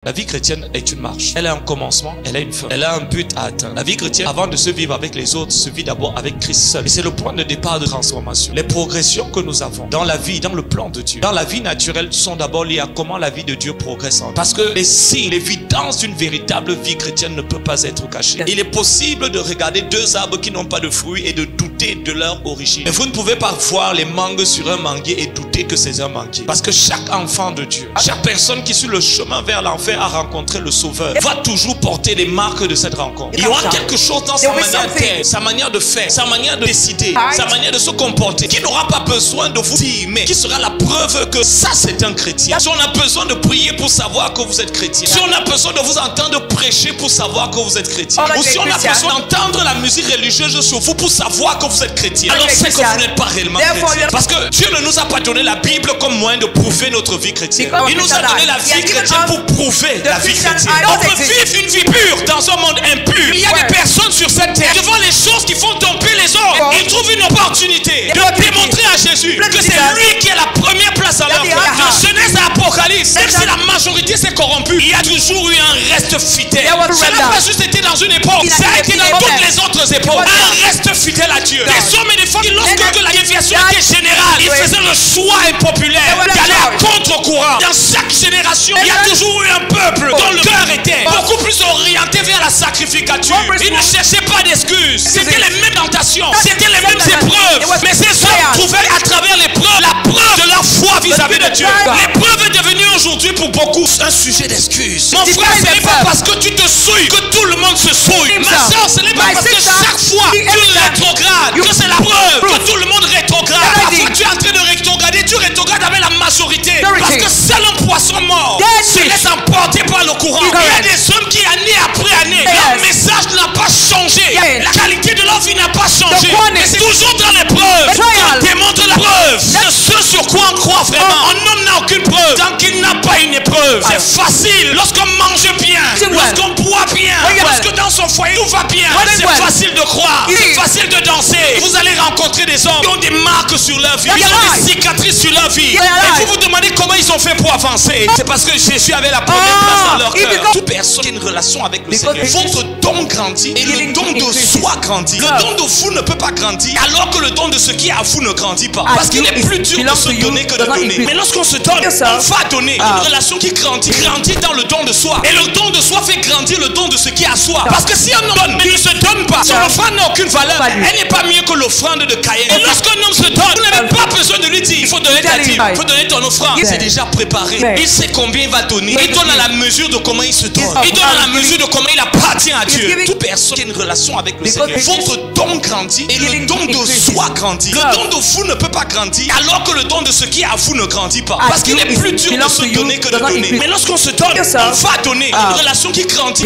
La vie chrétienne est une marche. Elle a un commencement, elle a une fin. Elle a un but à atteindre. La vie chrétienne, avant de se vivre avec les autres, se vit d'abord avec Christ seul. Et c'est le point de départ de transformation. Les progressions que nous avons dans la vie, dans le plan de Dieu, dans la vie naturelle, sont d'abord liées à comment la vie de Dieu progresse. Parce que les signes, l'évidence d'une véritable vie chrétienne ne peut pas être cachée. Il est possible de regarder deux arbres qui n'ont pas de fruits et de douter de leur origine. Mais vous ne pouvez pas voir les mangues sur un manguier et douter que c'est un manguier. Parce que chaque enfant de Dieu, chaque personne qui sur le chemin vers l'enfer a rencontré le Sauveur, va toujours porter les marques de cette rencontre. Il y aura quelque chose dans sa manière d'être, sa manière de faire, sa manière de décider, sa manière de se comporter, qui n'aura pas besoin de vous dire, mais qui sera la preuve que ça c'est un chrétien. Si on a besoin de prier pour savoir que vous êtes chrétien, si on a besoin de vous entendre prêcher pour savoir que vous êtes chrétien, ou si on a besoin d'entendre la musique religieuse sur vous pour savoir que vous êtes chrétien, alors c'est que vous n'êtes pas réellement chrétien. Parce que Dieu ne nous a pas donné la Bible comme moyen de prouver notre vie chrétienne. Il nous a donné la vie chrétienne pour prouver la vie chrétienne. On peut vivre une vie pure dans un monde impur. Il y a des personnes sur cette terre devant les choses qui font tomber les autres. Ils trouvent une opportunité de démontrer à Jésus que c'est lui qui a la première place à leur vie. De Genèse à Apocalypse, même si la majorité s'est corrompue, il y a toujours eu un reste fidèle. Ça n'a pas juste été dans une époque, ça a été dans toutes les autres époques. Un reste fidèle à Dieu. Des hommes et des femmes qui, lorsque la déviation était générale, ils faisaient le choix impopulaire d'aller à contre-courant. Dans chaque génération, il y a toujours eu un peuple dont le cœur était beaucoup plus orienté vers la sacrificature. Ils ne cherchaient pas d'excuses. C'était les mêmes tentations, c'était les mêmes épreuves. Mais ces hommes trouvaient à travers l'épreuve la preuve de leur foi vis-à-vis de Dieu. L'épreuve est devenue aujourd'hui pour beaucoup un sujet d'excuses. Mon frère, ce n'est pas parce que tu te souilles que tout le monde se souille. Ma soeur, ce n'est pas parce que chaque fois tu rétrogrades que c'est la preuve que tout le monde rétrograde. Parfois tu es en train de rétrograder, tu rétrogrades avec la majorité. Parce que seul un poisson mort se laisse emporter par le courant. Il y a des hommes qui, année après année, leur message n'a pas changé. La qualité de leur vie n'a pas changé. Mais c'est toujours dans l'épreuve qu'on démontre la preuve de ce sur quoi on croit vraiment. Un homme n'a aucune preuve tant qu'il n'a pas une épreuve. C'est facile lorsqu'on mange bien, lorsqu'on boit bien, lorsque dans son foyer tout va bien. C'est facile de croire, c'est facile de danser. Vous allez rencontrer des hommes qui ont des marques sur leur vie, ils ont des cicatrices sur leur vie. Et vous vous demandez comment ils ont fait pour avancer. C'est parce que Jésus avait la première place dans leur cœur. Toute personne qui a une relation avec le Seigneur, votre don grandit et le don de soi grandit. Le don de vous ne peut pas grandir alors que le don de ce qui est à vous ne grandit pas. Parce qu'il est plus dur de se donner que de donner. Mais lorsqu'on se donne, on va donner. Une relation qui grandit dans le don de soi. Et le don de soi fait grandir le don de ce qui est à soi. Parce que si un homme donne, mais ne se donne pas, son offrande n'a aucune valeur. Elle n'est pas mieux que l'offrande de Caïn. Et lorsqu'un homme se donne, vous n'avez pas besoin de lui dire il faut donner ta dîme, il faut donner ton offrande. C'est déjà préparé. Il sait combien il va donner. Il donne à la mesure de comment il se donne. Il donne à la mesure de comment il appartient à Dieu. Toute personne qui a une relation avec le Seigneur, votre don grandit et le don de soi grandit. Le don de vous ne peut pas grandir alors que le don de ce qui est à vous ne grandit pas. Parce qu'il est plus dur de se donner que de donner. Mais lorsqu'on se donne, on va donner. Une relation qui grandit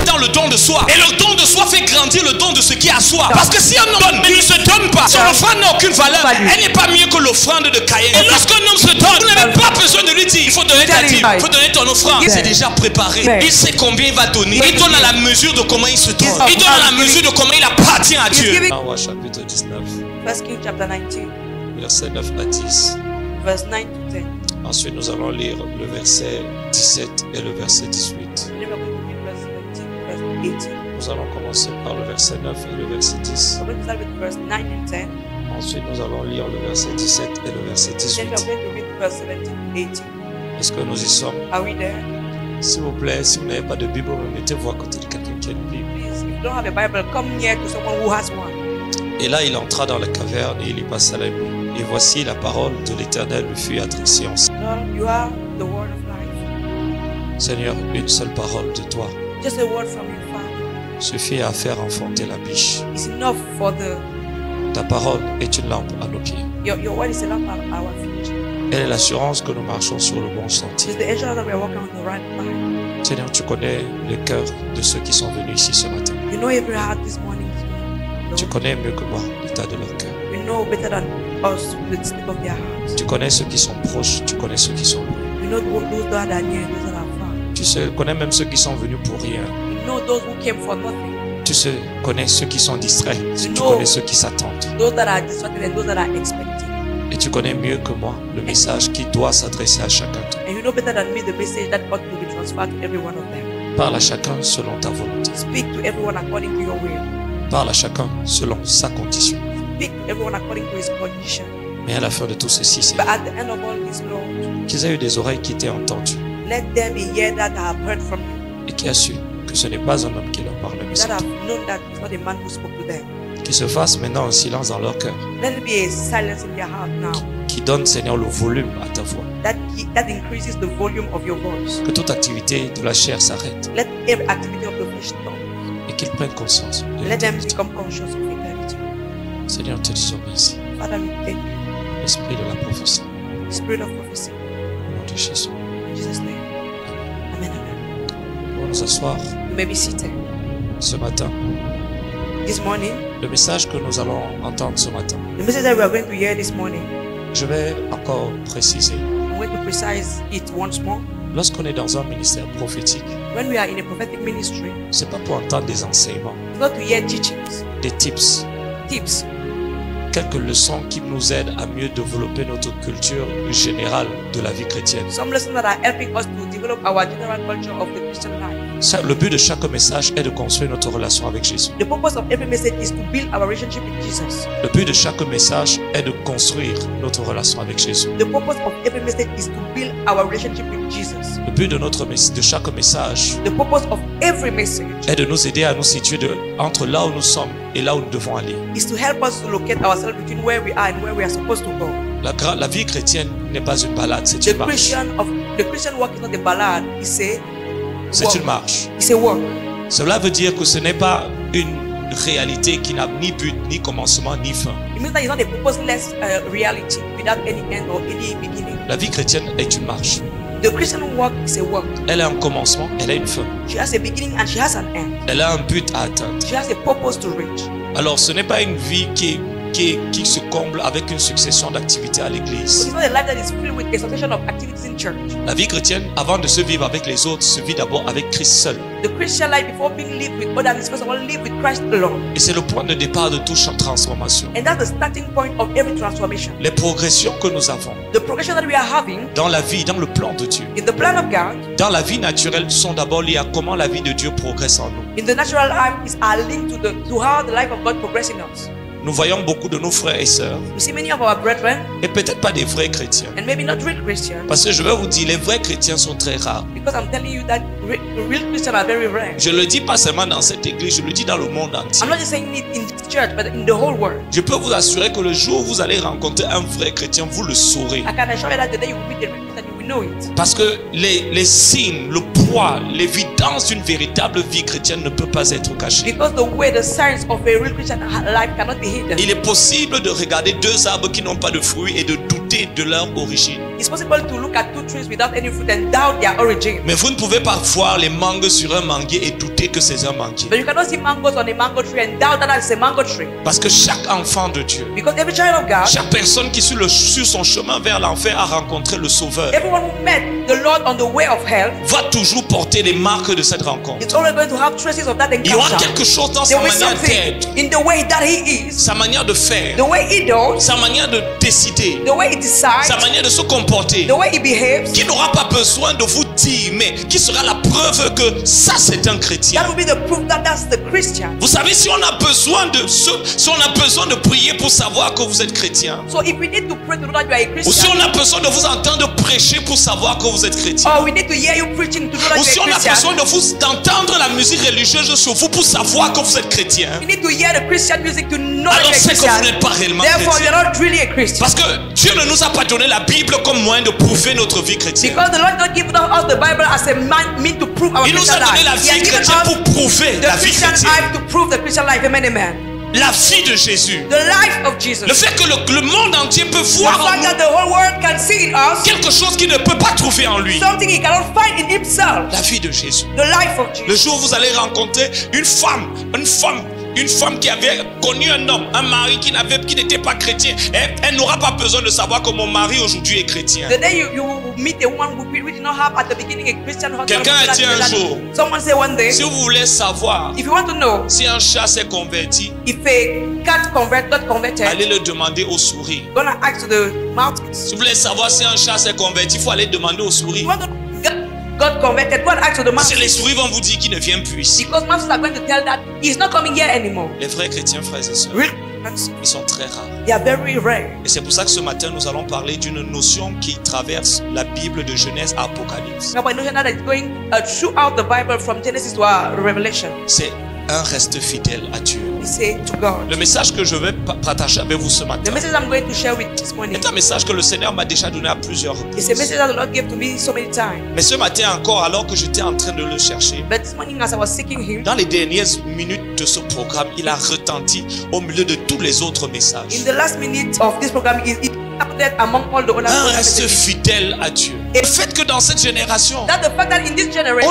dans le don de soi. Et le don de soi fait grandir le don de ce qui est à soi. Parce que si un homme donne, mais ne se donne pas, son offrande n'a aucune valeur. Elle n'est pas mieux que l'offrande de Caïn. Et lorsqu'un homme se donne, vous n'avez pas besoin de lui dire il faut donner ta dîme, il faut donner ton offrande. C'est déjà préparé. Il sait combien il va donner. Il donne à la mesure de comment il se donne. Il donne à la mesure de comment il appartient à Dieu. Matthieu chapitre 19. First King chapter 19. Verset 9 à 10. Verse 9 to 10. Ensuite, nous allons lire le verset 17 et le verset 18. Then we're going to read verse 17, verse 18. Nous allons commencer par le verset 9 et le verset 10. We're going to start with verse 9 and 10. Ensuite, nous allons lire le verset 17 et le verset Then 18. we're going to read verse 17, 18. Est-ce que nous y sommes? Are we there? S'il vous plaît, si vous n'avez pas de Bible, mettez-vous à côté de quelqu'un qui a une Bible. Please, if you don't have a Bible, come near to someone who has one. Et là, il entra dans la caverne et il y passa la nuit. Et voici la parole de l'Éternel lui fut adressée en Lord, you are the word of life. Seigneur, une seule parole de toi Just a word from your Father suffit à faire enfanter la biche. is enough for the. Ta parole est une lampe à nos pieds. Your word is a lamp at our feet. Elle est l'assurance que nous marchons sur le bon sentier. It's the assurance that we are walking on the right path. Seigneur, tu connais le cœur de ceux qui sont venus ici ce matin. You know every heart this morning. Tu connais mieux que moi l'état de leur cœur. You know better than us the state of their hearts. Tu connais ceux qui sont proches, tu connais ceux qui sont loin. You know those that are near, those that are far. Tu connais même ceux qui sont venus pour rien. You know those who came for nothing. Tu connais ceux qui sont distraits. Tu connais ceux qui s'attendent. Those that are distracted and those that are expecting. Et tu connais mieux que moi le message qui doit s'adresser à chacun d'eux. And you know better than me the message that ought to be transmitted. transfer to every one of them. Parle à chacun selon ta volonté. Speak to everyone according to your will. Parle à chacun selon sa condition. Speak to everyone according to his condition. Mais à la fin de tout ceci, But Seigneur, at the end of all this, Lord, qu'ils aient eu des oreilles qui t'aient entendu let them be here that have heard from you, et qui a su que ce n'est pas un homme qui leur parle, mais that c'est have toi. known that it's not a man who spoke to them. Qu'il se fasse maintenant un silence dans leur cœur, Let it be a silence in their heart now, qui donne, Seigneur, le volume à ta voix. that increases the volume of your voice. Que toute activité de la chair s'arrête Let every activity of the flesh stop. et qu'ils prennent conscience de Let them l'éternité. become conscious of eternity. Seigneur, te disons merci. Father, we thank you. Esprit de la prophétie, Spirit of prophecy. au nom de Jésus. In Jesus' name. Amen. Amen. Pour nous asseoir You may be seated. ce matin, This morning, le message que nous allons entendre ce matin, the message that we are going to hear this morning, je vais encore préciser. I'm going to precise it once more. Lorsqu'on est dans un ministère prophétique, When we are in a prophetic ministry, c'est pas pour entendre des enseignements, it's not to hear teachings, des tips, tips, quelques leçons qui nous aident à mieux développer notre culture générale de la vie chrétienne. some lessons that are helping us to develop our general culture of the Christian life. Le but de chaque message est de construire notre relation avec Jésus. The purpose of every message is to build our relationship with Jesus. Le but de chaque message est de construire notre relation avec Jésus. The purpose of every message is to build our relationship with Jesus. Le but de chaque message The purpose of every message est de nous aider à nous situer entre là où nous sommes et là où nous devons aller. is to help us to locate ourselves between where we are and where we are supposed to go. La vie chrétienne n'est pas une balade, c'est The une marche. Christian walk is not a ballad, C'est une marche. It's a walk. Cela veut dire que ce n'est pas une réalité qui n'a ni but, ni commencement, ni fin. It means that it's not a purposeless reality without any end or any beginning. La vie chrétienne est une marche. The Christian walk is a walk. Elle a un commencement, elle a une fin. She has a beginning and she has an end. Elle a un but à atteindre. She has a purpose to reach. Alors ce n'est pas une vie qui se comble avec une succession d'activités à So l'église. it's not a life that is filled with a succession of activities in church. La vie chrétienne, avant de se vivre avec les autres, se vit d'abord avec Christ seul. The Christian life, before being lived with others, is first of all live with Christ alone. Et c'est le point de départ de toute transformation. And that's the starting point of every transformation. Les progressions que nous avons The progression that we are having dans la vie, dans le plan de Dieu, in the plan of God, dans la vie naturelle, sont d'abord liées à comment la vie de Dieu progresse en nous. in the natural life, are linked to how the life of God progresses in us. Nous voyons beaucoup de nos frères et sœurs, We see many of our brethren, et peut-être pas des vrais chrétiens. and maybe not real Christians, Parce que je vais vous dire, les vrais chrétiens sont très rares. because I'm telling you that real Christians are very rare. Je le dis pas seulement dans cette église, je le dis dans le monde entier. I'm not just saying it in this church, but in the whole world. Je peux vous assurer que le jour où vous allez rencontrer un vrai chrétien, vous le saurez. I can assure you that the day you will meet a real Christian, you will know it. Parce que les signes, le poids, l'évidence d'une véritable vie chrétienne ne peut pas être cachée. Because the way, the signs of a real Christian life cannot be hidden. Il est possible de regarder deux arbres qui n'ont pas de fruits et de douter de leur origine. It's possible to look at two trees without any fruit and doubt their origin. Mais vous ne pouvez pas voir les mangues sur un manguier et douter que c'est un manguier. But you cannot see mangoes on a mango tree and doubt that it's a mango tree. Parce que chaque enfant de Dieu, Because every child of God, chaque personne qui sur son chemin vers l'enfer a rencontré le Sauveur, everyone who met the Lord on the way of hell, va toujours porter les marques de cette rencontre. it's always going to have traces of that Il y aura encounter. quelque chose dans There sa will be manière d'être, something in the way that he is, sa manière de faire, the way he does, sa manière de décider, the way he decides, sa manière de se comporter, the way he behaves. qui n'aura pas besoin de vous dire, mais qui sera la preuve que ça c'est un chrétien. That will be the proof that that's the Christian. Vous savez, si on a besoin de prier pour savoir que vous êtes chrétien, So if we need to pray to know that you are a ou si Christian, on a besoin de vous entendre prêcher pour savoir que vous êtes chrétien, or we need to hear you preaching to know that ou si you on are a a Christian, besoin d'entendre la musique religieuse sur vous pour savoir que vous êtes chrétien, we need to hear the Christian music to know that alors you are a c'est que vous Christian. n'êtes pas réellement Therefore, chrétien. you're not really a Christian. Parce que Dieu ne nous a pas donné la Bible comme moyen de prouver notre vie chrétienne. Because the Lord not given us the Bible as a mean to prove our Il nous a Christian donné la life. He has vie given chrétienne us pour prouver the la vie Christian chrétienne. life to prove the Christian life. Amen, amen. La vie de Jésus. The life of Jesus. Le fait que le monde entier peut The voir en fact nous that the whole world can see in us quelque chose qu'il ne peut pas trouver en lui. something he cannot find in himself. La vie de Jésus. The life of Le Jesus. jour où vous allez rencontrer une femme qui avait connu un homme, un mari qui n'était pas chrétien, elle n'aura pas besoin de savoir que mon mari aujourd'hui est chrétien. The day you meet a woman who did not have at the beginning a Christian husband. Quelqu'un a dit un jour, someone say one day, si vous voulez savoir if you want to know si un chat s'est converti, if a cat got converted, allez le demander aux souris. gonna ask to the mouse. Si vous voulez savoir si un chat s'est converti, il faut aller demander aux souris. You want to got converted, go and ask to the Parce que masses. les souris vont vous dire qu'il ne vient plus ici. Because masses are going to tell that he's not coming here anymore. Les vrais chrétiens, frères et sœurs, Real Christians, ils sont très rares. they are very rare. Et c'est pour ça que ce matin, nous allons parler d'une notion qui traverse la Bible de Genèse à Apocalypse. Now, by notion that is going throughout the Bible from Genesis to Revelation. C'est un reste fidèle à Dieu. We say to God. Le message que je vais partager avec vous ce The matin message I'm going to share with this morning est un message que le Seigneur m'a déjà donné à plusieurs is a reprises. message that the Lord gave to me so many times. Mais ce matin encore, alors que j'étais en train de le chercher, But this morning, as I was seeking Him, dans les dernières minutes de ce programme, il a retenti au milieu de tous les autres messages. in the last minute of this program, it happened among all the other Un reste messages. fidèle à Dieu. Le fait que dans cette génération, That the fact that in this generation,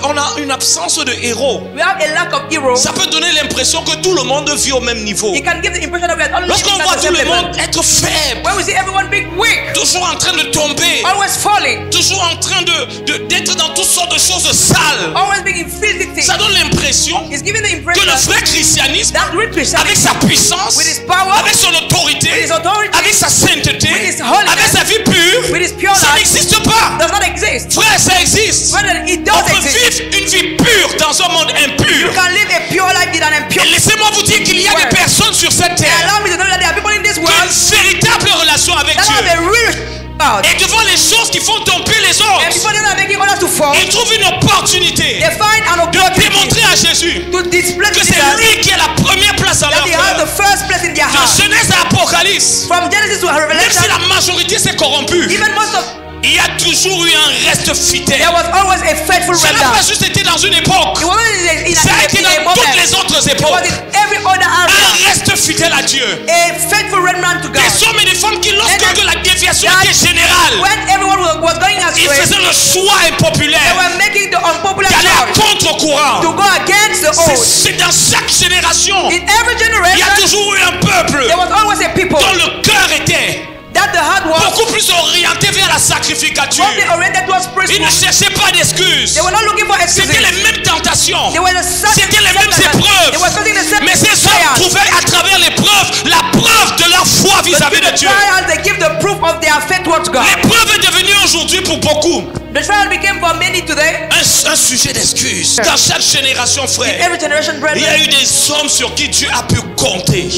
on a une absence de héros, we have a lack of heroes, ça peut donner l'impression que tout le monde vit au même niveau. it can give the impression that we are only Lorsqu'on living voit at the tout same le level. monde être faible, When we see everyone being weak, toujours en train de tomber, always falling, toujours en train d'être dans toutes sortes de choses sales, always being in filthy things, ça donne l'impression it's giving the que impression le vrai christianisme, that real avec Christianity, sa puissance, with his power, avec son autorité, with his authority, avec sa sainteté, with his holiness, avec sa vie pure, with his pure ça life, n'existe pas. does not exist. Frère, ça existe. Whether it On does peut exist, vivre une vie pure dans un monde you impur. can live a pure life in an impure. Et laissez-moi vous dire qu'il y a des personnes sur cette terre Allow me to know that there are people in this qui ont world une véritable relation avec that have Dieu. a real God. Et devant les choses qui font tomber les And autres, before they are making others to fall, ils trouvent une opportunité they find an de opportunity démontrer à Jésus to display que to c'est Jesus lui qui a la première place dans leur that he has the cœur. first place in their De heart. Genèse à Apocalypse, From Genesis to même Revelation, si la majorité s'est corrompue, even most of il y a toujours eu un reste fidèle. there was always a faithful Ça n'a pas remnant. juste été dans une époque, It wasn't in ça a été a dans moment. toutes les autres It was époques. in every other area. Un reste fidèle à Dieu. A faithful remnant to God. Des hommes et des femmes qui, lorsque And que la déviation that était générale, when everyone was going ils astray, faisaient le choix they impopulaire were making the unpopular d'aller à choice contre-courant. to go against the old. C'est dans chaque génération, In every il y a generation, toujours eu un peuple there was always a people dont le cœur était that the heart was beaucoup plus orienté vers la sacrificature. only oriented towards Ils ne priesthood. cherchaient pas d'excuses. They were not looking for excuses. C'était les mêmes tentations. They were the same. C'était les mêmes They épreuves. were facing the same Mais ces hommes trials. trouvaient à travers l'épreuve la preuve de leur foi But vis-à-vis through de the Dieu. trials, they give the proof of their faith towards God. L'épreuve est devenue aujourd'hui pour beaucoup The trial became for many today. un sujet d'excuse. Dans chaque génération, In frère, every generation, il y a eu brethren, des hommes sur qui Dieu a pu compter.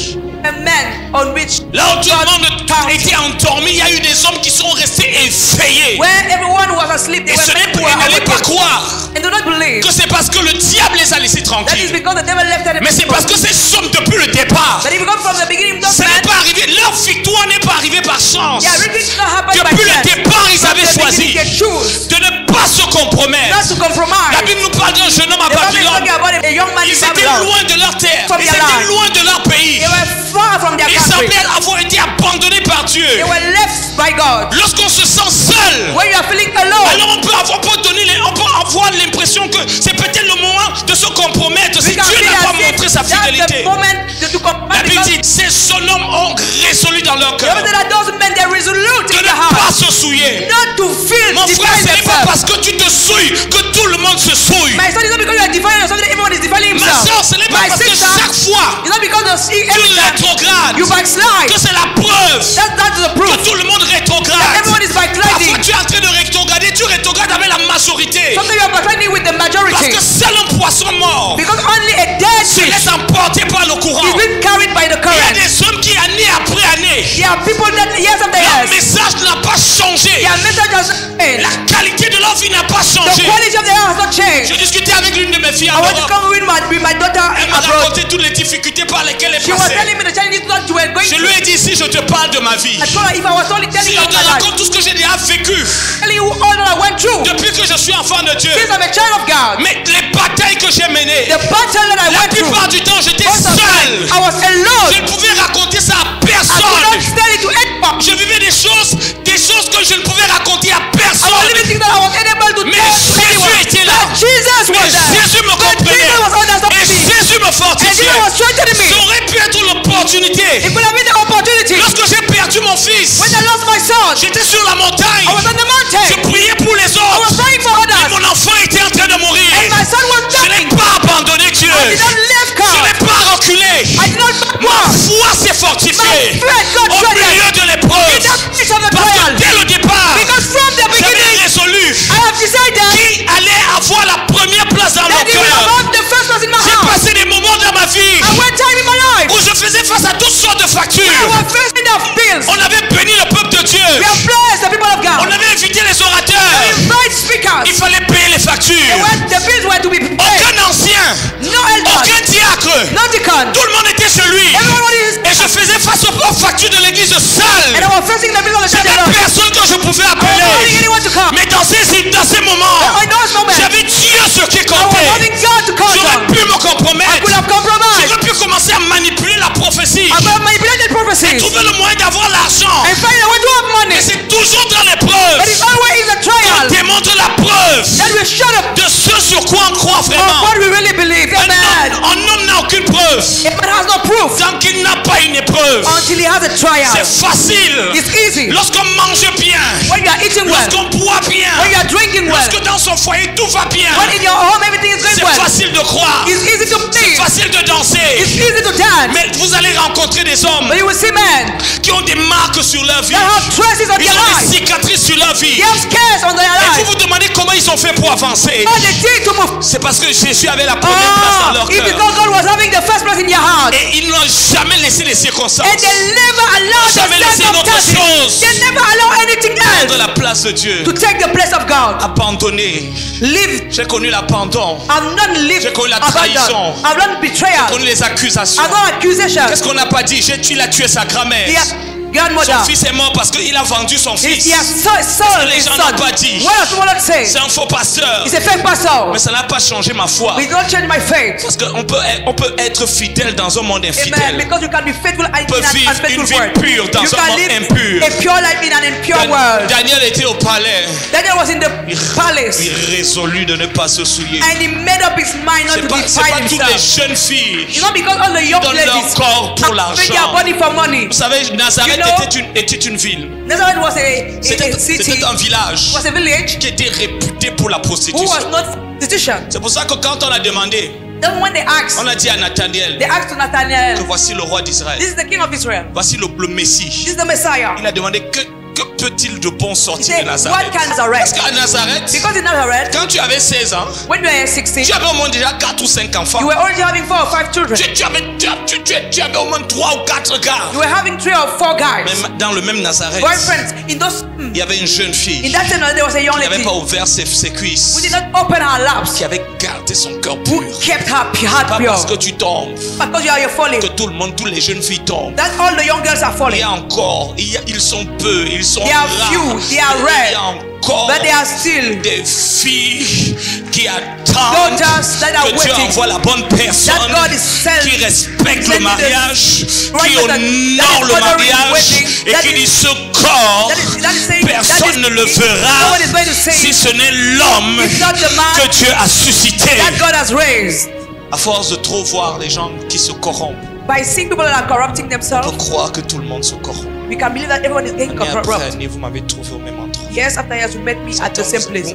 a man on which Là où tout le monde était endormi, il y a eu des hommes qui sont restés éveillés. where everyone was asleep, they Et were ce n'est men who pas, were n'allez pas awakened. croire And do not believe que c'est parce que le diable les a laissés that is tranquilles. because the devil left them. Mais c'est parce que ces hommes, depuis le départ, But if you come from the beginning, those ça n'est men, pas arrivé. Leur victoire n'est pas arrivée par chance. their victory did not happen by Depuis le chance. départ, ils From avaient the choisi beginning, they choose de ne pas se compromettre. not to compromise. La Bible nous parle d'un jeune homme à The Bible is Babylone. talking about a young man in Ils étaient Babylon. loin de leur terre. From Ils their étaient land. loin de leur pays. They were far from their Ils country. semblaient avoir été abandonnés par Dieu. They were left by God. Lorsqu'on se sent seul, When you are feeling alone, alors on peut avoir l'impression que c'est peut-être le moment de se compromettre si we can Dieu feel n'a pas as if montré sa that's the fidélité. moment to La compromise. Bible Because dit, ces jeunes hommes ont résolu dans leur the cœur Bible said that those men, they're resolute de in ne their pas heart se souiller. not to feel Mon frère, ce define n'est pas themselves. parce que tu te souilles que tout le monde se souille. My son is not because you are defining yourself that everyone is defining Ma himself. soeur, ce n'est pas My parce que sister, chaque fois it's not because of tu every time rétrogrades you backslide. que c'est la preuve That's the que proof. tout le monde rétrograde. Everyone is Parfois backsliding. tu es en train de rétrograder, tu rétrogrades avec la majorité. Sometimes you are backsliding with the Parce majority. que seul un poisson mort Because only a dead se fish laisse emporter par le courant. is being carried by the Il y a current. des hommes qui, année après année, There are people that years after leur years, message n'a pas changé. their message has changed. La qualité de leur vie n'a pas The changé. quality of their life has not changed. Je discutais avec l'une de mes filles I en want to Europe. come with my daughter Elle m'a abroad. raconté toutes les difficultés par lesquelles elle She was passait. telling me the challenges that you were going Je lui ai dit, si je te parle de ma vie, I told her if I was only telling si you je of te my life, raconte tout ce que j'ai déjà vécu telling you all that I went through depuis que je suis enfant de Dieu, since I'm a child of God, mais les batailles que j'ai menées, the battle that I la went through, plupart du temps j'étais most of the time, seul. I was alone. Je ne pouvais raconter ça à I could not personne. tell it to anyone. Je vivais des choses que je ne pouvais raconter à I was personne. living things that I was unable to Mais tell anyone. Jésus était là. But Jesus Mais was there. Jésus me But comprenait. Jesus was understanding Et me. Jésus me And fortifiait. Jesus was strengthening me. Ça aurait pu être l'opportunité. It could have been the opportunity. Lorsque j'ai perdu mon fils, When I lost my son, j'étais sur la montagne. I was on the Je mountain. priais pour les I was autres. praying for Et others. mon enfant était en train de mourir. And my son was Je n'ai dying. pas abandonné Dieu. I did not let Je God. n'ai pas reculé. I did not Ma backward. foi s'est fortifiée My faith got au strengthened. milieu de In l'épreuve. the midst of the Parce que trial. dès le départ, Because from the j'avais beginning, résolu I have decided qui quoi on croit Of vraiment. what we really believe. Amen. Un homme n'a aucune preuve. A man has no proof Tant qu'il n'a pas une épreuve, until he has a c'est trial. facile. It's easy. Lorsqu'on mange bien, When you are eating well, lorsqu'on boit bien, when you are drinking well, lorsque dans son foyer tout va bien, when in your home everything is going c'est well, facile de croire, it's easy to c'est believe. facile de danser. It's easy to dance. Mais vous allez rencontrer des hommes But you will see men qui ont des marques sur leur vie. that have traces of Ils their ont des life. cicatrices sur leur vie. They have scars on their Et vous life. vous demandez comment ils ont fait pour avancer. All they did to move. C'est parce que Jésus avait la première place dans leur It's cœur. because God was having the first place in your heart. Et ils n'ont jamais laissé les circonstances And they never allowed the Jamais laissé une autre circumstances. chose. They never allow anything prendre else la place de Dieu. to take the place of God. Abandonner. Live. J'ai connu l'abandon. I've not lived J'ai connu la abandon. trahison. I've not betrayal. J'ai connu les accusations. I've not accusation. Qu'est-ce qu'on n'a pas dit? Il a tué sa grand-mère. Grandmother. Son fils est mort parce qu'il a vendu son fils. He has sold les his gens son. n'ont pas dit. What else will not say? C'est un faux pasteur. He's a fake pastor. Mais ça n'a pas changé ma foi. It don't change my faith. Parce qu'on peut être fidèle dans un monde Amen. infidèle. Because you can be faithful in peut an vivre unfaithful une vie world. pure dans You un can monde live impur. a pure life in an impure world. Daniel était au palais. Daniel was in the palace. Il résolu de ne pas se souiller. And he made up his mind not C'est to pas defile toutes les himself. jeunes filles It's not because all the young donnent leur ladies corps pour are giving their l'argent. body for money. Vous savez, Nazareth You know, était une ville. Nazareth was a city. C'était un village Was a village qui était réputé pour la who prostitution. was not prostitution. C'est pour ça que quand on a demandé, Then when they asked, on a dit à Nathanaël they asked to que Nathanael, voici le roi d'Israël, this is the king of Israel. voici le This Messie. is the Messiah. Il a demandé que peut-il de bon He sortir said, de what Nazareth? can Parce Nazareth? qu'à Nazareth, Because in Nazareth, quand tu avais 16 ans, when you were 16, tu avais au moins déjà 4 ou 5 enfants. you were already having 4 or 5 children. Tu avais au moins 3 ou 4 gars. You were having 3 or 4 guys. Même dans le même Nazareth, Boyfriends. In those, il y avait une jeune in fille that time there was a young qui n'avait lady pas ouvert ses cuisses, who did not open her laps, qui avait gardé son cœur who pur. kept her heart Pas pure. parce que tu tombes Because you're falling. que tout le monde, toutes les jeunes filles tombent. That all the young girls are Il falling. y a encore, ils sont peu, ils sont They are rares. few, they are Mais il y a rare. encore But they are still des filles qui attendent daughters that are que Dieu waiting. envoie la bonne personne That God is sending. qui respecte le sending mariage, right qui person that honore is le honoring mariage wedding, et that qui is- dit ce corps, that is saying, personne ne le no fera one is going to say si it. ce n'est l'homme It's not the man que Dieu a suscité. that God has raised. À force de trop voir les gens qui se corrompent, By seeing people that are corrupting on peut themselves, croire que tout le monde se corrompt. we can believe that everyone is getting Mais après corrupt. année, vous m'avez trouvé au même endroit. Years after years, you met me at the same place.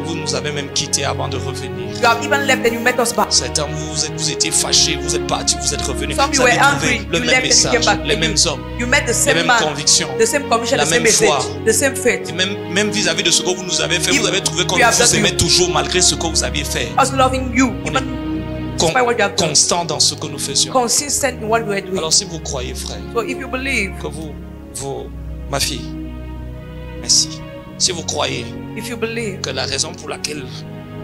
Vous nous avez même quitté avant de revenir. You have even left and you met us back. Certains, vous étiez fâchés, vous êtes partis, vous êtes revenus. Some Vous you were avez trouvé angry, le you même left and you message, came back. les And mêmes you- hommes, You met the les same mêmes man, convictions, the same conviction, la the same même foi. message, the same faith. Et même vis-à-vis de ce que vous nous avez fait, If vous avez trouvé qu'on we have vous done aimait you- toujours malgré ce que vous aviez fait. Us loving you, On even est despite what you have done. constant dans ce que nous faisions. Consistent in what we are doing. Alors si vous croyez, frère, So if you believe, que ma fille, merci. Si vous croyez if you believe que la raison pour laquelle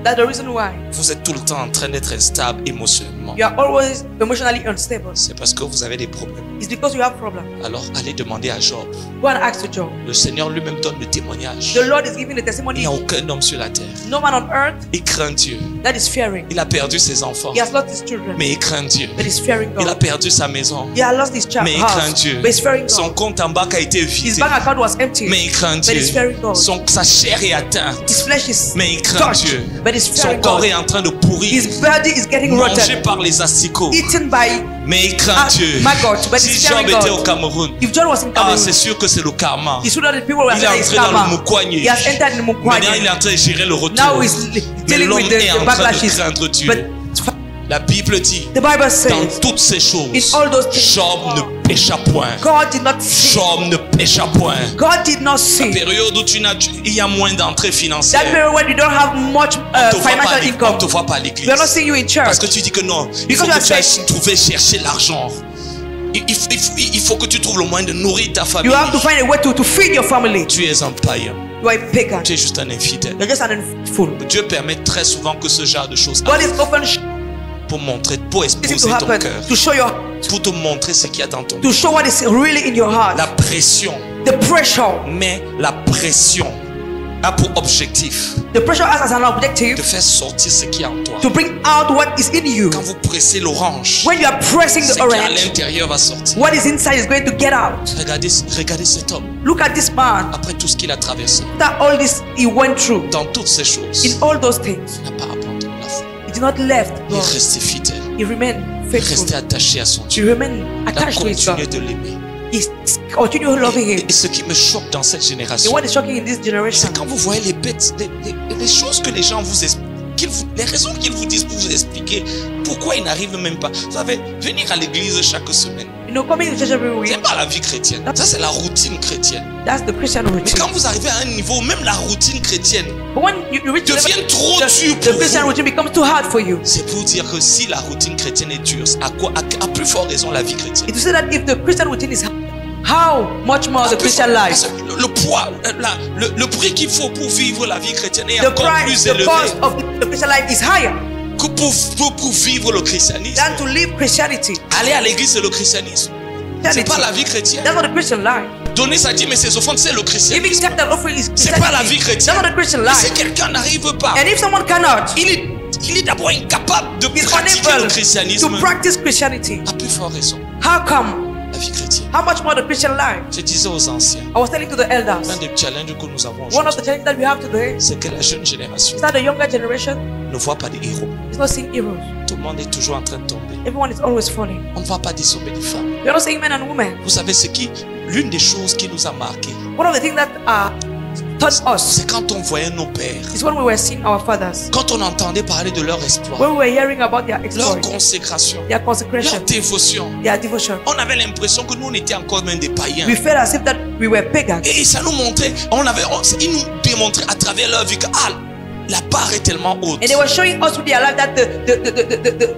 that the reason why vous êtes tout le temps en train d'être instable émotionnellement, you are always emotionally unstable c'est parce que vous avez des problèmes. is because you have problems. Alors allez demander à Job. Go and ask the Job. Le Seigneur lui-même donne le témoignage. The Lord is giving the Il testimony. n'y a aucun homme sur la terre. No man on earth Il craint Dieu. that is fearing. Il a perdu ses enfants, He has lost his children, mais il craint Dieu. but he's fearing Il a God. perdu sa maison, He has lost his child mais il craint house, Dieu. but he's fearing Son God. compte en banque a été His vidé, bank account was empty, mais il craint but Dieu. he's fearing God. Sa chair est atteinte, His flesh is mais il craint touched, Dieu. but he's Son fearing corps God. est en train de pourrir, His body is getting mangé rotten, par les asticots, eaten by mais il craint Dieu. maggots, but Si he's Job fearing était au God. Cameroun, If John was in Cameroun, c'est sûr que c'est le karma. he should have the people were Il est saying it's entré dans le karma. Mukwanye. He has entered in Maintenant, il Mukwanye. est en train de gérer le retour. Now he's Mais dealing l'homme with est the en train de backlashes. craindre Dieu. But La Bible dit, the Bible dans says toutes ces choses, in all those things, Job ne pécha point. God did not sin. Job ne pécha point. God did not sin. Période où il y a moins d'entrées That financières. period when you don't have much On te voit pas financial on income, te voit pas à l'église. we are not seeing you in Parce church. que tu dis que non, il Because faut you que are tu ailles saying- trouver, chercher l'argent. Il faut que tu trouves le moyen de nourrir ta famille. You have to find a way to feed your family. Tu es un païen. You are a pagan. Tu es juste un infidèle. You're just an fool. Dieu permet très souvent que ce genre de choses God is arrivent often pour montrer, pour easy exposer to ton happen cœur, to show your pour te montrer ce qu'il y a dans ton cœur. to show what is really in your heart. La pression, The pressure. mais la pression a pour objectif The pressure has as an de objective faire sortir ce qui est en toi. to bring out what is in you. Quand vous pressez l'orange, When you are pressing ce the qui est à orange, l'intérieur va sortir. what is inside is going to get out. Regardez cet homme, Look at this man. après tout ce qu'il a traversé, After all this he went through, dans toutes ces choses, in all those things, il n'a pas abandonné la foi. not left Il est God. resté fidèle. He remained Il est faithful. resté attaché à son He Dieu. remained Il a attached to his continué God. de l'aimer. He continued loving him. Et ce qui me choque dans cette And génération, what is shocking in this generation, c'est quand vous voyez les bêtes, les choses que les gens vous expliquent, les raisons qu'ils vous disent pour vous expliquer pourquoi ils n'arrivent même pas. Vous savez, venir à l'église chaque semaine, you know, coming to church every week, c'est pas la vie chrétienne. Ça, c'est la routine chrétienne. that's the Christian Mais routine. quand vous arrivez à un niveau, même la routine chrétienne But when you reach the level, devient trop dure the pour Christian vous. routine becomes too hard for you. C'est pour dire que si la routine chrétienne est dure, à plus forte raison la vie chrétienne. It to say that if the Christian routine is hard, how much more the Christian Parce life? que le poids, le prix qu'il faut pour vivre la vie chrétienne est The encore price, plus the élevé cost of the Christian life is higher que pour vivre le christianisme. than to live Christianity. Aller à l'église, c'est le christianisme. C'est pas la vie chrétienne. That's not the Christian life. Donner sa dîme et ses offrandes, c'est le Giving christianisme. tithe and offering is C'est pas la vie Christianity. chrétienne. That's not the Christian Mais si life. quelqu'un n'arrive pas, And if someone cannot, il est d'abord incapable de is pratiquer le unable christianisme. to practice Christianity, À plus forte raison, how come? la vie chrétienne. How much more the Christian life? Je disais aux anciens, I was telling to the elders, l'un des challenges que nous avons one of aujourd'hui, the challenges that we have today c'est que la jeune génération is that the younger generation ne voit pas des héros. is not seeing heroes. Tout le monde est toujours en train de tomber. Everyone is always falling. On ne voit pas des hommes et des femmes. We are not seeing men and women. Vous savez l'une des choses qui nous a marqués, One of the things that taught us c'est quand on voyait nos pères, is when we were seeing our fathers, quand on entendait parler de leur espoir, when we were hearing about their leur exploit, consécration, their leur consecration, dévotion. their devotion. On avait l'impression que nous on était encore même des païens. We felt as if that we were pagans. Et ça nous montrait, ils nous démontraient à travers leur vie que la barre est tellement haute. And they were showing us through their life that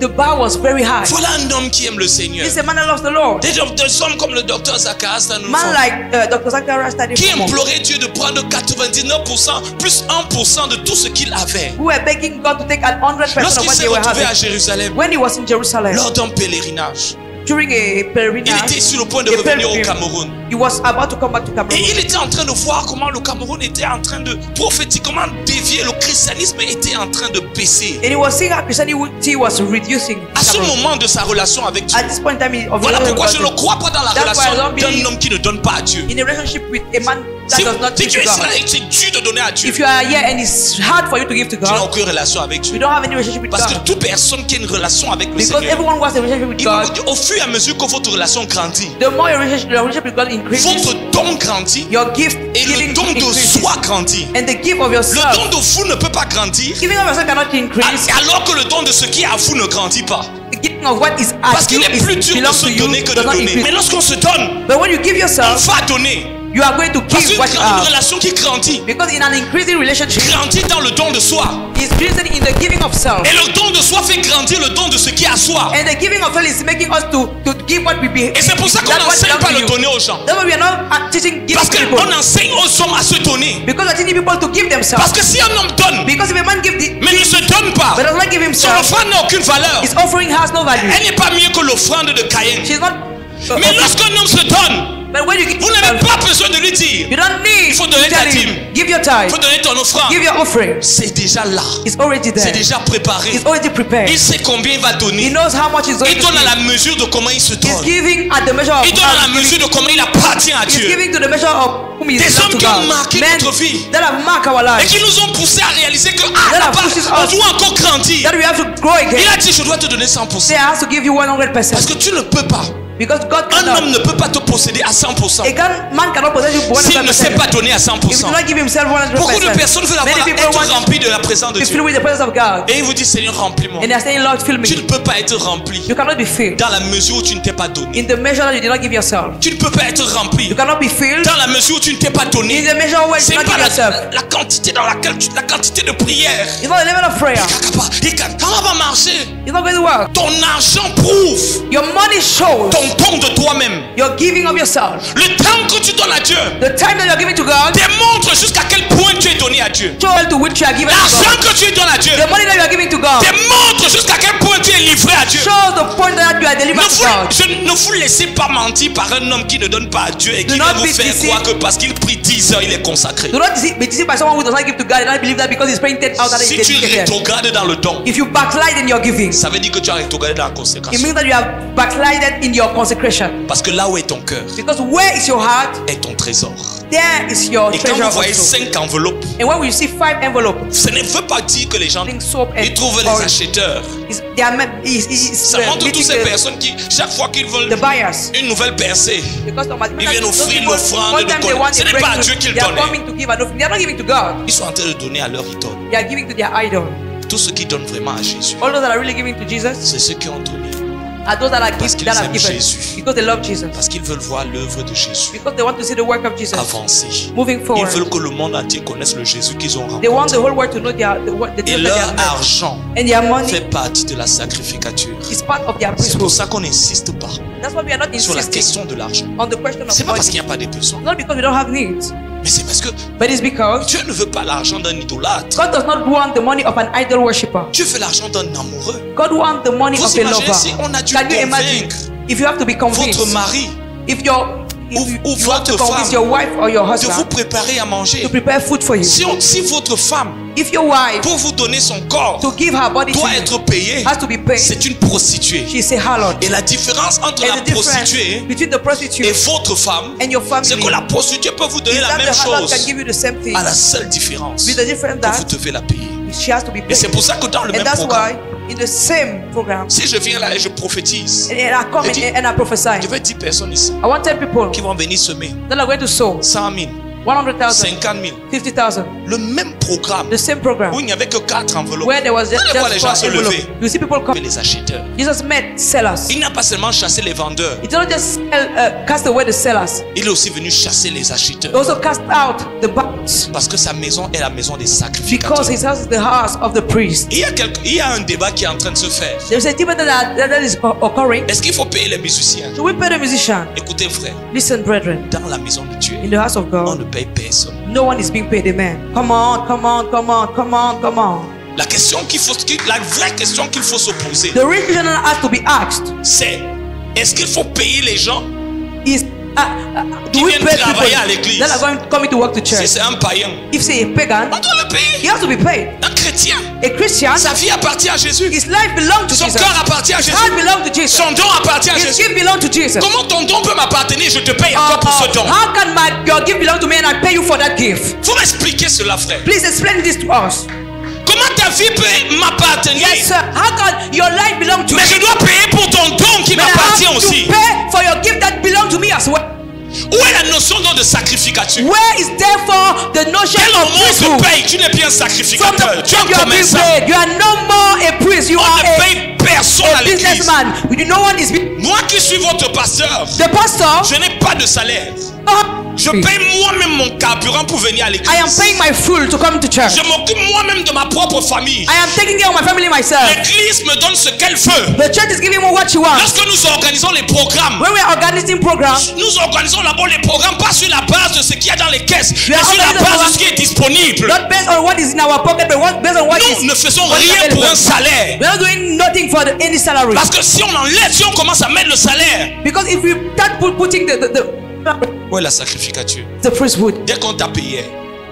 the bar was very high. Voilà un homme qui aime le Seigneur. This is a man that loves the Lord. Des hommes comme le docteur Zacharias, Man like Dr. Zacharias studied qui from us, implorait Dieu de prendre 99% plus 1% de tout ce qu'il avait. who were begging God to take 100% of Lorsqu'il what s'est they were retrouvé à having. Jérusalem, When he was in Jerusalem, lors d'un pèlerinage, during a il pilgrimage, était sur le point de a revenir au pilgrim, Cameroun. he was about to come back to Et Cameroon. il était en train de voir comment le Cameroun était en train de prophétiser, comment dévier, le christianisme était en train de baisser. And he was seeing how Christianity was reducing. À ce moment de sa relation avec Dieu. At this point in time, of Voilà his pourquoi je ne relationship, crois pas dans la That's why I relation don't believe d'un homme qui ne donne pas à Dieu. in a relationship with a man that Si does not tu give to es God. là et c'est dur de donner à Dieu, If you are here and it's hard for you to give to tu n'as God, aucune relation avec you Dieu. don't have any relationship with Parce que God. toute personne qui a une relation avec le Because Seigneur, everyone wants a relationship with God. au fur et à mesure que votre relation grandit, The more your relationship with God increases, votre don grandit your gift et le giving don de increases. soi grandit. And the gift of Le yourself, don de vous ne peut pas grandir giving of yourself cannot increase. alors que le don de ce qui est à vous ne grandit pas. The giving of what is Parce at you qu'il est plus dur de belongs se to you donner que de does not donner. Mais increase. lorsqu'on se donne, But when you give on yourself, va donner. you are going to Parce give qu'une what you have. relation qui grandit, Because in an increasing relationship, grandit dans le don de soi. is rooted in the giving of self. Et le don de soi fait grandir le don de ce qui est à soi. And the giving of self is making us to give what we be. Et c'est pour ça qu'on that what n'enseigne belongs pas to le you. donner aux gens. That's why we are not teaching giving Parce people. qu'on enseigne aux hommes à se donner. Because we are teaching people to give Parce themselves. que si un homme donne, Because if a man gives mais ne se donne pas, but does not give son himself, offrande n'a aucune valeur. his offering has no value. Elle n'est pas mieux que l'offrande de Caïn. She's not. Mais lorsqu'un homme se donne, But when you give vous n'avez pas besoin de lui dire, you don't need Il faut to donner ta tell dîme. him, give your il tithe, faut donner ton offrande. give your offering. C'est déjà là. It's already C'est there. déjà préparé. It's already prepared. Il sait combien il va He donner. knows how much he's going Il to donne à la give. mesure de comment il se He's donne. giving at the measure of Il donne à la how he's mesure giving. de comment il appartient à He's Dieu. giving to the measure of whom he is Des to hommes qui ont God. marqué Men notre vie. that have marked our Et lives, qui nous ont poussé à réaliser que That là-bas, pushes on us. doit encore grandir. that we have to grow Il again. a dit, je dois te donner 100%. Say, I have to give you 100%. Parce que tu ne peux pas. Because God Un homme cannot. ne peut pas te posséder à 100%. Man cannot possess you S'il ne sait 100%. pas donner à If he 100%. does not give himself 100%, Beaucoup de personnes veulent many avoir, people être want remplies de la présence de to be Dieu. filled with the presence of God. Et il vous dit, Seigneur, remplis-moi. And they are saying, Lord, fill me. Tu ne peux pas être rempli You cannot be filled dans la mesure où tu ne t'es pas donné. in the measure that you did not give yourself. Tu ne peux pas être rempli You cannot be filled dans la mesure où tu ne t'es pas in donné. the measure where you C'est did not pas give yourself. la quantité dans laquelle la quantité de prière. It's not the level of prayer. Ça va pas marcher. It's not going to work. Ton argent prouve Your money shows ton don de toi-même. your giving of yourself. Le temps que tu donnes à Dieu The time that you are giving to God, démontre jusqu'à quel point tu es donné à Dieu. show to which you are giving to L'argent God. que tu donnes à Dieu The money that you are giving to God, démontre jusqu'à quel point tu es délivré à Dieu. Show the point that you are delivered to God. Ne vous laissez pas mentir par un homme qui ne donne pas à Dieu et qui Do va not vous be faire deceived. croire que parce qu'il prie 10 heures, il est consacré. Do not be deceived by someone who does not give to God and not believe that because he's praying 10 hours that Si he's tu dedicated. rétrogrades dans le don, If you backslide in your giving, ça veut dire que tu as rétrogradé dans la it consécration. means that you have backslided in your consecration. Parce que là où est ton cœur, Because where is your heart, est ton trésor. there is your Et quand treasure vous voyez also. 5 enveloppes, And when we see 5 envelopes, ce ne veut pas dire que les gens putting soap and ils trouvent les oil, acheteurs. it's Ça montre toutes meeting ces the personnes qui, chaque fois qu'ils veulent buyers. une nouvelle percée, Because ils viennent offrir l'offrande one de time they colère. want Ce a n'est pas à Dieu breakthrough, qu'ils they are donnent. coming to give an offering. They are not giving to God. Ils sont en train de donner à leur idole. They are giving to their idol. Tous ceux qui donnent vraiment à Jésus, All those that are really giving to Jesus c'est ceux qui ont donné. are those that are Parce qu'ils that have aiment given Jésus. because they love Jesus. Parce qu'ils veulent voir l'œuvre de Jésus Because they want to see the work of Jesus avancer. moving Ils forward. veulent que le monde entier connaisse le Jésus qu'ils ont They want rencontré. the whole world to know the Et Jesus that they leur have met. argent And their money fait partie de la sacrificature. is part of their C'est pour priesthood. ça qu'on n'insiste pas That's why we are not sur la insisting question de l'argent. on the question of C'est pas parce qu'il money. n'y a pas de besoins, Not because we don't have needs, mais c'est parce que but it's because Dieu ne veut pas l'argent d'un idolâtre. God does not want the money of an idol worshipper. Dieu veut l'argent d'un amoureux. God wants the money Vous of a imaginez lover. si on a dû Can you imagine convaincre if you have to be convinced? votre mari If you ou you have to votre convince femme your wife or your de vous husband préparer à manger. to prepare food for you. Si votre femme, If your wife pour vous donner son corps, to give her body to doit you être payée, has to be paid, c'est une prostituée. she's a harlot. Et la différence entre And la the difference prostituée between the et prostitute votre femme, and your family c'est que la prostituée peut vous donner is la that même the husband chose, can give you the same thing, à la seule différence with the difference que vous that devez la payer. she has to be Et paid. c'est pour ça que dans le And même that's programme, why in the same program, si je viens là et je prophétise, and I come Et dit- and I prophesy, je veux 10 personnes ici I want 10 people qui vont venir semer that are going to sow 100 000, 100,000, 50 000. 50,000. Le même programme The same program où il n'y avait que 4 enveloppes. where there was Vous allez voir les gens just se four envelopes. lever. You see people come. Les acheteurs. Jesus met sellers. Il n'a pas seulement chassé les vendeurs, He did not just cast away the sellers. il est aussi venu chasser les acheteurs. He also cast out the buyers Parce que sa maison est la maison des because sacrificateurs. his house is the house of the priest. Il y a un débat qui est en train de se faire. There's a debate that is occurring. Est-ce qu'il faut payer les musiciens? Should we pay the musician? Écoutez frère, Listen, brethren. dans la maison de Dieu, In the house of on God, ne paye personne. no one is being paid. Amen. Come on, come on, come on, come on, come on. La vraie question qu'il faut se poser, The real question that has to be asked c'est est-ce qu'il faut payer les gens is Qui do we viennent pay travailler à people l'église? that are coming to work to si church? c'est un païen? If say a pagan, On doit le he payer. has to be paid. Un chrétien, A Christian, sa vie appartient à Jésus. his life belongs to Son Jesus. cœur appartient à His Jésus. heart belongs to Jesus. Son don appartient à His Jésus. gift belongs to Jesus. Comment ton don peut m'appartenir? Je te paye à toi pour ce don. How can your gift belong to me and I pay you for that gift? Faut m'expliquer cela, frère. Please explain this to us. Comment ta vie peut m'appartenir? Yes, sir. How can your life belong to Mais me? je dois payer pour ton don qui But I m'appartient have to aussi. pay for your gift that belongs to me as well. Où est la notion donc de sacrificature? Where is therefore the notion Quel of moment on priesthood? te paye? Tu n'es plus un From sacrificateur. the Tu es un you are being commerçant. paid. You are no more a priest. You On are ne paye personne à a l'église. businessman. No one is being. Moi qui suis votre pasteur, The pastor. je n'ai pas de salaire. Je paye moi-même mon carburant pour venir à l'église. I am paying my full to come to church. Je m'occupe moi-même de ma propre famille. I am taking care of my family myself. L'église me donne ce qu'elle veut. The church is giving me what you want. Lorsque nous organisons les programmes, When we are organizing programs, nous organisons d'abord les programmes pas sur la base de ce qu'il y a dans les caisses, mais are sur la organizing base de ce qui est disponible. not based on what is in our pocket, but based on what Nous is. ne faisons what is rien pour available. un salaire. We are not doing nothing for any salary. Parce que si on enlève, si on commence à mettre le salaire, Because if we start putting où est la sacrificature? the priesthood, Dès qu'on t'a payé,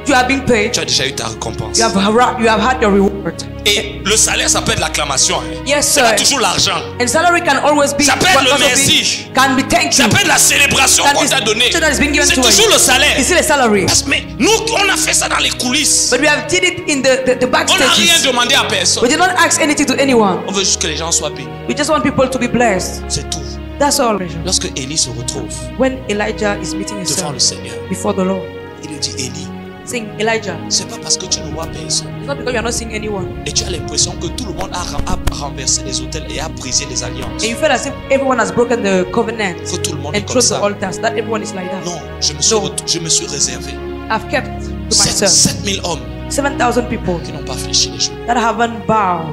you have been paid. tu as déjà eu ta récompense. You have had your reward. Et le salaire, ça peut être l'acclamation. Hein. Yes, C'est pas sir. toujours l'argent. And salary can always be. Ça peut être le also merci. can be thank Ça you. peut être la célébration That qu'on is- t'a donnée. that has been given C'est to us. toujours le salaire. It's still a salary. Mais nous, on a fait ça dans les coulisses. But we have did it in the On n'a rien backstages. demandé à personne. We did not ask anything to anyone. On veut juste que les gens soient bénis. We just want people to be blessed. C'est tout. That's all. Lorsque Élie se retrouve When Elijah is meeting his devant son le Seigneur, before the Lord, il lui dit Élie, saying, Elijah, c'est pas parce que tu ne vois personne it's not because you are not seeing anyone. et tu as l'impression que tout le monde a renversé les autels et a brisé les alliances And you feel as if everyone has broken the covenant que tout le monde est and comme thrown the ça. altars. That everyone is like that. Non, je me suis réservé I've kept to myself 7000 hommes 7,000 people qui n'ont pas fléchi les genoux. that haven't bowed.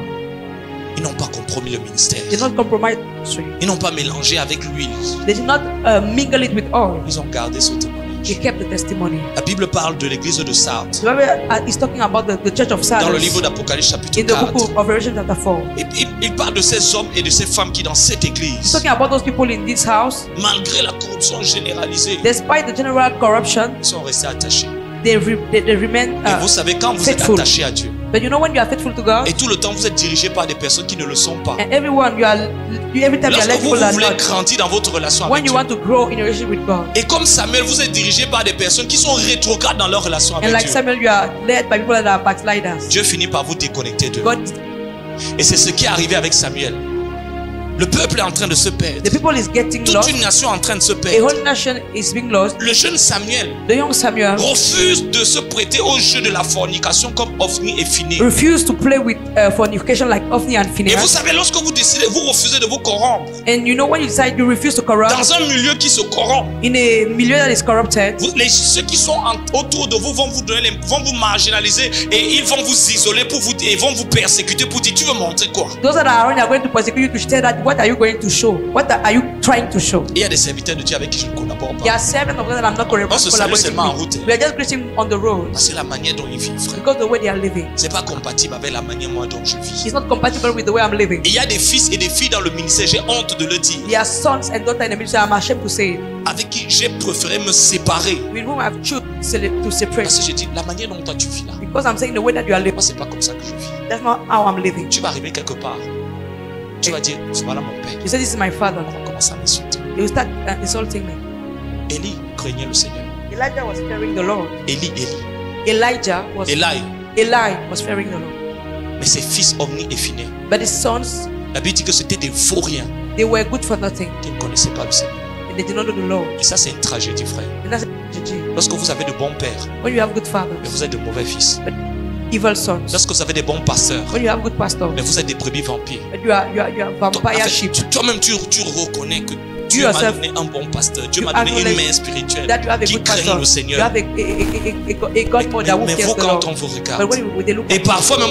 Ils n'ont pas compromis le ministère. They did not compromise. Ils n'ont pas mélangé avec l'huile. They did not mingle it with oil. Ils ont gardé ce témoignage. témoignage. He kept the testimony. La Bible parle de l'église de Sardes. The Bible is talking about the church of Dans le Sardis livre d'Apocalypse chapitre in the 4. book of Revelation chapter 4. Il parle de ces hommes et de ces femmes qui dans cette He's église, talking about those people in this house. malgré la corruption généralisée, Despite the general corruption, ils sont restés attachés. they remain Et vous savez, quand vous êtes faithful. attaché à Dieu, But you know when you are faithful to God, et tout le temps vous êtes dirigé par des personnes qui ne le sont pas. and every time you are Lorsque led vous people are voulez not. grandir dans votre relation When avec you Dieu, want to grow in a relationship with God, et comme Samuel, vous êtes dirigé par des personnes qui sont rétrogrades dans leur relation and avec like Dieu, Samuel, you are led by people that are backsliders. Dieu finit par vous déconnecter d'eux. God, Et c'est ce qui est arrivé avec Samuel. Le peuple est en train de se perdre. the people is getting Toute lost. une nation est en train de se A perdre. whole nation is being lost. Le jeune Samuel The young Samuel refuse de se prêter au jeu de la fornication comme Ophni et Phiné. refused to play with fornication like Ophni and Et vous Phinehas. savez, lorsque vous décidez, vous refusez de vous corrompre And you know when you decide you refuse to corrupt dans un milieu qui se corrompt, in a milieu that is corrupted, ceux qui sont autour de vous vont vous donner, vont vous marginaliser et ils vont vous isoler pour vous et vont vous persécuter pour dire tu veux montrer quoi. those that are around are going to persecute you to say that what are you going to show? What are you trying to show? Et il y a des serviteurs de Dieu avec qui je ne collabore There pas. are servants of God that I'm not On se salue collaborating seulement en with. route. We are just preaching on the road C'est la manière dont ils vivent, frère. because the way they are living C'est pas compatible avec la manière moi dont je vis. is not compatible with the way I'm living. Et il y a des fils et des filles dans le ministère, j'ai honte de le dire, There are sons and daughters in the ministry. I'm ashamed to say it, avec qui j'ai préféré me séparer. with whom I've chosen to separate Parce que j'ai dit, la manière dont toi tu vis là, because I'm saying the way that you are living. moi c'est pas comme ça que je vis. That's not how I'm living. Tu vas arriver quelque part, tu vas dire, voilà mon père. You say this is my father. On va commencer à m'insulter. You start insulting me. Élie craignait le Seigneur. Elijah was fearing the Lord. Eli. Eli was fearing the Lord. Mais ses fils Ophni et Phiné, But his sons, la Bible dit que c'était des vauriens they were good for nothing. qui ne connaissaient pas le Seigneur. And they did not know the Lord. Et ça c'est une tragédie, frère. And that's a tragedy. Lorsque vous avez de bons pères, When you have good mais fathers, vous êtes de mauvais fils. evil sons. Lorsque vous avez des bons pasteurs, When you have good pastors, mais vous êtes des brebis vampires. but you are vampire sheep. Toi-même, tu reconnais que You Dieu m'a yourself, donné un bon pasteur. Dieu you m'a donné une acknowledge main spirituelle That you have a qui good craigne pastor. le You Seigneur. have a godmother who Mais cares vous, the quand Lord. on vous But regarde, when they look et at parfois même,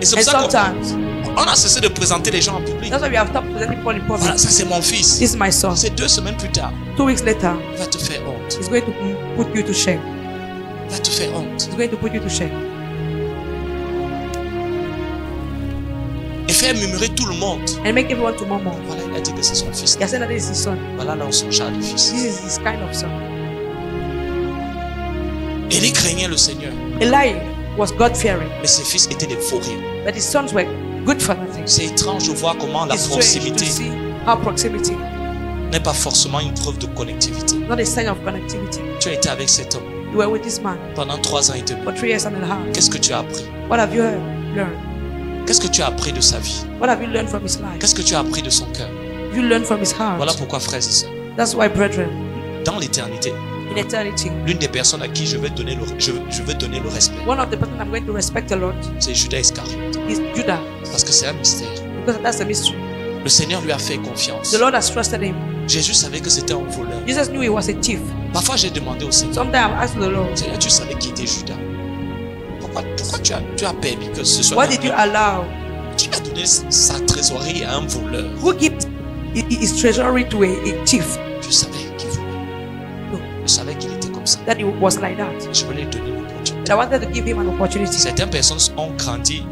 et c'est and pour ça sometimes, qu'on a cessé de présenter les gens en public. that's why we have stopped presenting people in public. Voilà, ça c'est mon fils. This is my son. C'est 2 semaines plus tard, 2 weeks later, il va te faire honte. he's going to put you to shame. Il va te faire honte. He's going to put you to shame. Et faire murmurer tout le monde. And make everyone to murmur. Voilà, il a dit que c'est son fils. He said that this is his son. Voilà là où son genre de fils. This is his kind of son. Élie craignait le Seigneur, Eli was God-fearing, mais ses fils étaient des vauriens. but his sons were good for nothing. C'est étrange de voir comment la It's strange to proximité see how proximity, n'est pas forcément une preuve de connectivité. not a sign of connectivity. Tu as été avec cet homme You were with this man pendant 3 ans et demi. for 3 years and a half. Qu'est-ce que tu as appris? What have you learned? Qu'est-ce que tu as appris de sa vie? What have you learned from his life? Qu'est-ce que tu as appris de son cœur? You learned from his heart. Voilà pourquoi, frères et sœurs, That's why, brethren, dans l'éternité, in eternity, l'une des personnes à qui je vais donner le respect, one of the person I'm going to respect a lot c'est Judas Iscariote. is Judah, Parce que c'est un mystère. because that's a mystery. Le Seigneur lui a fait confiance. The Lord has trusted him. Jésus savait que c'était un voleur. Jesus knew he was a thief. Parfois, j'ai demandé au Seigneur, Sometimes I've asked the Lord, Seigneur, tu savais qui était Judas? Pourquoi tu as permis que ce soit why did you allow? Qui a donné sa trésorerie à un voleur? Who gives his treasury to a thief? Je savais qu'il voulait. No, Je savais qu'il était comme ça. that he was like that. Je voulais lui donner l'opportunité. But I wanted to give him an opportunity. Certaines personnes ont grandi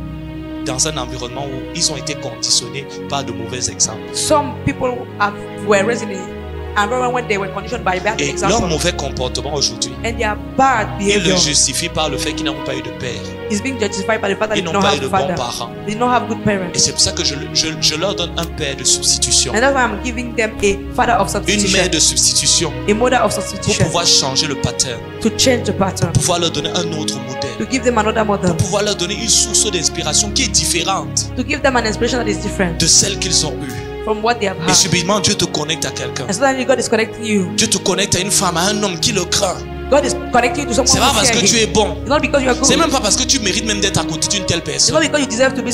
dans un environnement où ils ont été conditionnés par de mauvais exemples. Some people were raised in an environment when they were conditioned by bad Et leur examples, mauvais comportement aujourd'hui, and their bad ils le behavior justifient par le fait qu'ils n'ont pas eu de père. is being justified by the fact that they Ils did n'ont not pas eu have de a bons father. parents. They did not have good Et parents. c'est pour ça que je leur donne un père de substitution. And that's why I'm giving them a father of Une mère substitution, de substitution a mother of pour substitution, pouvoir changer le pattern. to change the pattern, Pour pouvoir leur donner un autre modèle. to give them another mother, Pour pouvoir leur donner une source d'inspiration qui est différente to give them an inspiration that is different de celle qu'ils ont eue. from what they have Et had. subitement, Dieu te connecte à quelqu'un. And suddenly God is connecting you. Dieu te connecte à une femme, à un homme qui le craint. God is connecting you to someone C'est pas who parce que fears tu him. es bon. It's not because you are C'est good. même pas parce que tu mérites même d'être à côté d'une telle It's personne. not because you deserve to be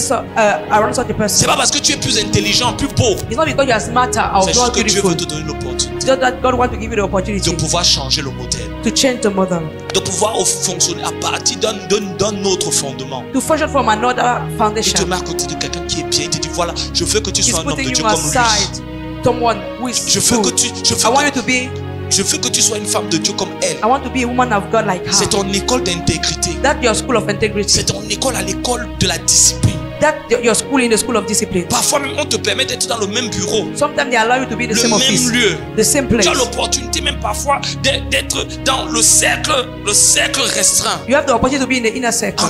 around such a C'est person. pas parce que tu es plus intelligent, plus beau. It's not because you are smarter or C'est more juste que Dieu beautiful. veut te donner l'opportunité It's just that God wants to give you the de opportunity pouvoir changer le modèle, to change the model, de pouvoir fonctionner à partir d'un autre fondement. to function from another Il te foundation. met à côté de quelqu'un qui est bien. Il te dit voilà, je veux que tu He's sois un homme de putting Dieu you comme lui. aside, someone who is Je veux true. que tu, je I want you veux to be Je veux que tu sois une femme de Dieu comme elle. I want to be a woman of God like her. C'est ton école d'intégrité. That's your school of integrity. C'est ton école à l'école de la discipline. That's your school in the school of discipline. Parfois même on te permet d'être dans le même bureau, Sometimes they allow you to be in the le same même office, lieu. the same place. Tu as l'opportunité même parfois d'être dans le cercle restreint. You have the opportunity to be in the inner circle.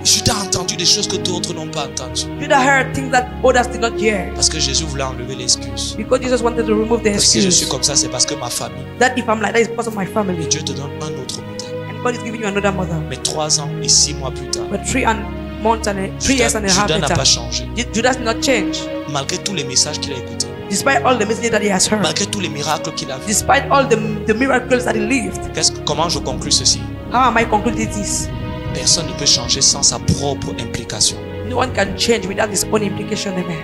Judas a entendu des choses que d'autres n'ont pas entendues. Judah heard things that others did not hear. Parce que Jésus voulait enlever l'excuse. Because Jesus wanted to remove the Si je suis excuse. comme ça, c'est parce que ma famille. That if I'm like that, it's because of my family. Et Dieu te donne un autre modèle. And God is giving you another mother. Mais 3 ans et 6 mois plus tard, But 3 years and a half Judas n'a pas later, changé. Judas did not change. Malgré tous les messages qu'il a écoutés, Despite all the messages that he has heard. malgré tous les miracles qu'il a vus. Despite all the miracles that he lived. Comment je conclus ceci? How am I concluding this? Personne ne peut changer sans sa propre implication. No one can change without his own implication. Amen.